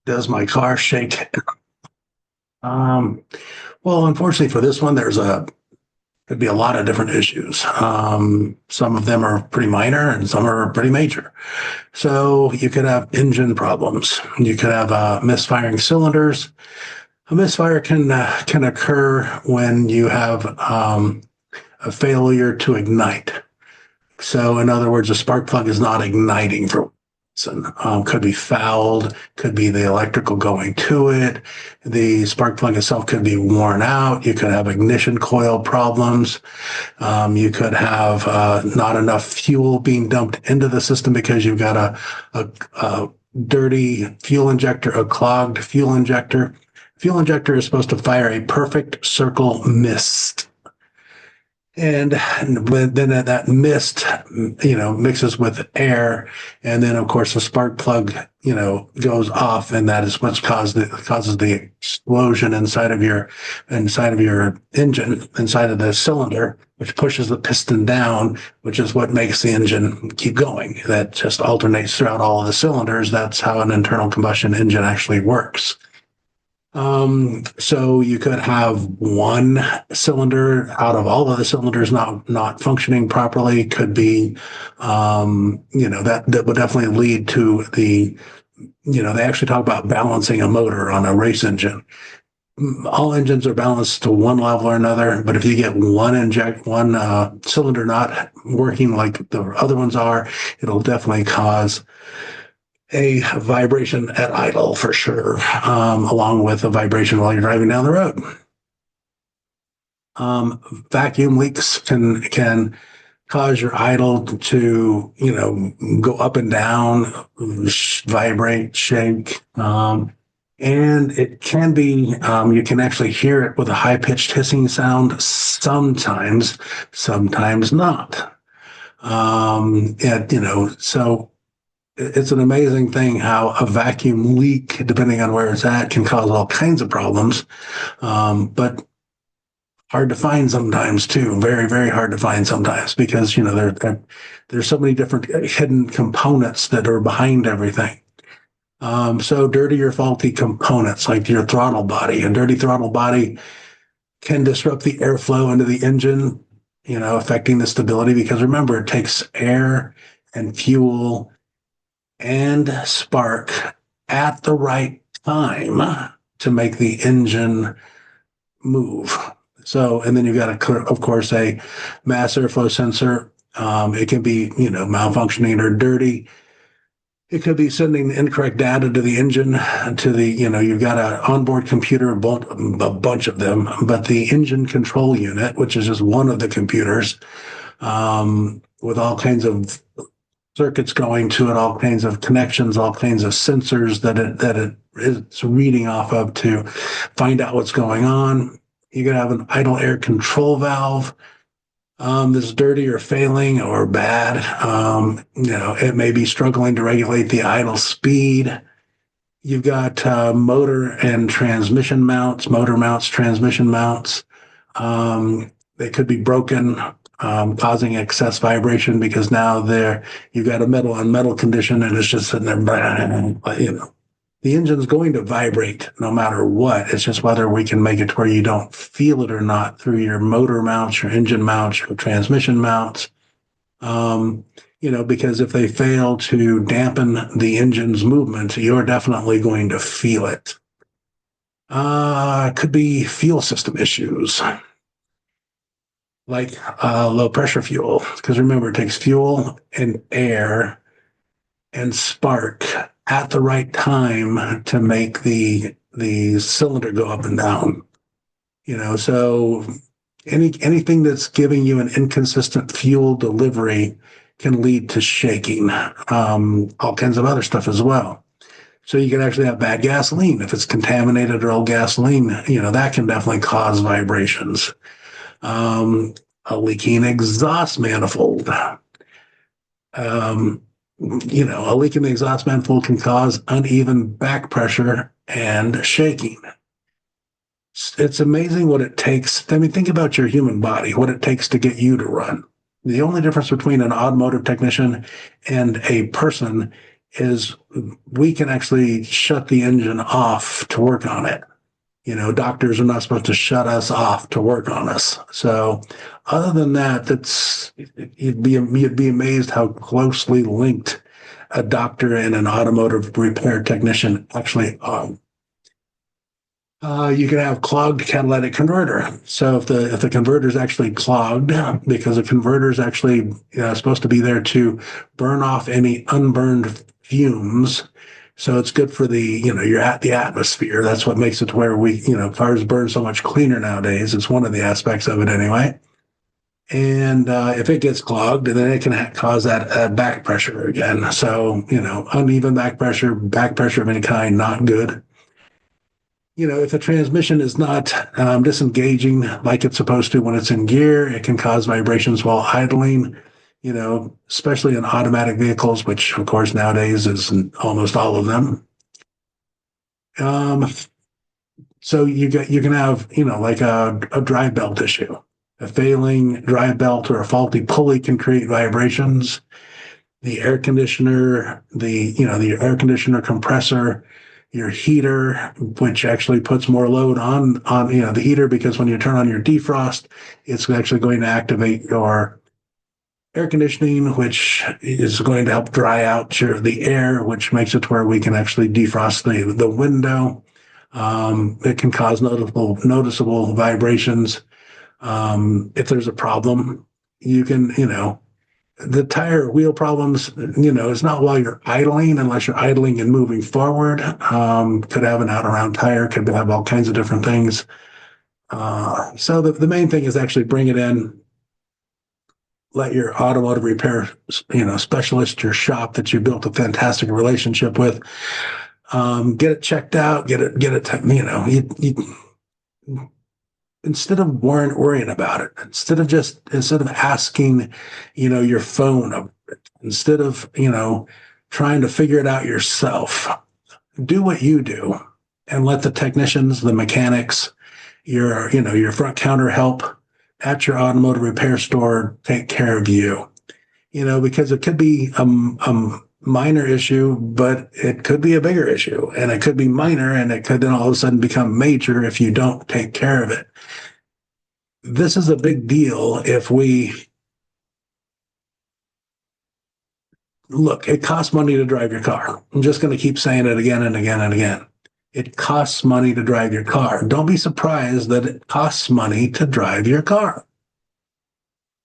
Does my car shake? Um, well, unfortunately for this one, could be a lot of different issues. Some of them are pretty minor and some are pretty major. So you could have engine problems. You could have misfiring cylinders. A misfire can occur when you have a failure to ignite. So, in other words, a spark plug is not igniting for some could be fouled, could be the electrical going to it. The spark plug itself could be worn out. You could have ignition coil problems. You could have not enough fuel being dumped into the system because you've got a dirty fuel injector, a clogged fuel injector. Fuel injector is supposed to fire a perfect circle mist. And then that mist, mixes with air, and then of course the spark plug, goes off, and that is what causes the explosion inside of your engine, inside of the cylinder, which pushes the piston down, which is what makes the engine keep going. That just alternates throughout all of the cylinders. That's how an internal combustion engine actually works. So you could have one cylinder out of all of the cylinders not functioning properly. Could be, that would definitely lead to they actually talk about balancing a motor on a race engine. All engines are balanced to one level or another, but if you get one cylinder not working like the other ones are, it'll definitely cause a vibration at idle for sure, along with a vibration while you're driving down the road. Vacuum leaks can cause your idle to go up and down, vibrate, shake, and it can be you can actually hear it with a high pitched hissing sound sometimes, sometimes not. So it's an amazing thing how a vacuum leak, depending on where it's at, can cause all kinds of problems. But hard to find sometimes too. Very, very hard to find sometimes because there's so many different hidden components that are behind everything. So dirty or faulty components like your throttle body. A dirty throttle body can disrupt the airflow into the engine, affecting the stability because remember, it takes air and fuel and spark at the right time to make the engine move. So, and then you've got, of course, a mass airflow sensor. It can be, malfunctioning or dirty. It could be sending incorrect data to the engine, you've got an onboard computer, a bunch of them, but the engine control unit, which is just one of the computers, with all kinds of circuits going to it, all kinds of connections, all kinds of sensors that it is reading off of to find out what's going on. You could have an idle air control valve that's dirty or failing or bad. It may be struggling to regulate the idle speed. You've got motor and transmission mounts, motor mounts, transmission mounts. They could be broken, causing excess vibration because now you've got a metal on metal condition and it's just sitting there, the engine's going to vibrate no matter what. It's just whether we can make it to where you don't feel it or not through your motor mounts, your engine mounts, your transmission mounts. Because if they fail to dampen the engine's movement, you're definitely going to feel it. It could be fuel system issues, like low pressure fuel, because remember, it takes fuel and air and spark at the right time to make the cylinder go up and down. So anything that's giving you an inconsistent fuel delivery can lead to shaking. All kinds of other stuff as well. So you can actually have bad gasoline. If it's contaminated or old gasoline, that can definitely cause vibrations. A leaking exhaust manifold. A leak in the exhaust manifold can cause uneven back pressure and shaking. It's amazing what it takes. I mean, think about your human body, what it takes to get you to run. The only difference between an automotive technician and a person is we can actually shut the engine off to work on it. Doctors are not supposed to shut us off to work on us. So other than that, you'd be amazed how closely linked a doctor and an automotive repair technician actually are. You can have clogged catalytic converter. So if the converter is actually clogged, because a converter is actually supposed to be there to burn off any unburned fumes. So it's good for you're at the atmosphere. That's what makes it to where cars burn so much cleaner nowadays. It's one of the aspects of it anyway. And if it gets clogged, then it can cause that back pressure again. So, uneven back pressure of any kind, not good. If the transmission is not disengaging like it's supposed to when it's in gear, it can cause vibrations while idling, especially in automatic vehicles, which of course nowadays is in almost all of them. So you can have, like a drive belt issue. A failing drive belt or a faulty pulley can create vibrations. The air conditioner, the air conditioner compressor, your heater, which actually puts more load on the heater, because when you turn on your defrost, it's actually going to activate your air conditioning, which is going to help dry out the air, which makes it to where we can actually defrost the window. It can cause noticeable vibrations. If there's a problem, you can, the tire wheel problems, it's not while you're idling, unless you're idling and moving forward. Could have an out around tire, could have all kinds of different things. So the main thing is actually bring it in, let your automotive repair, specialist, your shop that you built a fantastic relationship with, get it checked out, get it, instead of worrying about it, instead of asking, your phone, instead of, trying to figure it out yourself, do what you do and let the technicians, the mechanics, your front counter help at your automotive repair store take care of you, because it could be a minor issue, but it could be a bigger issue, and it could be minor, and it could then all of a sudden become major if you don't take care of it. This is a big deal if we look, it costs money to drive your car. I'm just going to keep saying it again and again and again. It costs money to drive your car. Don't be surprised that it costs money to drive your car.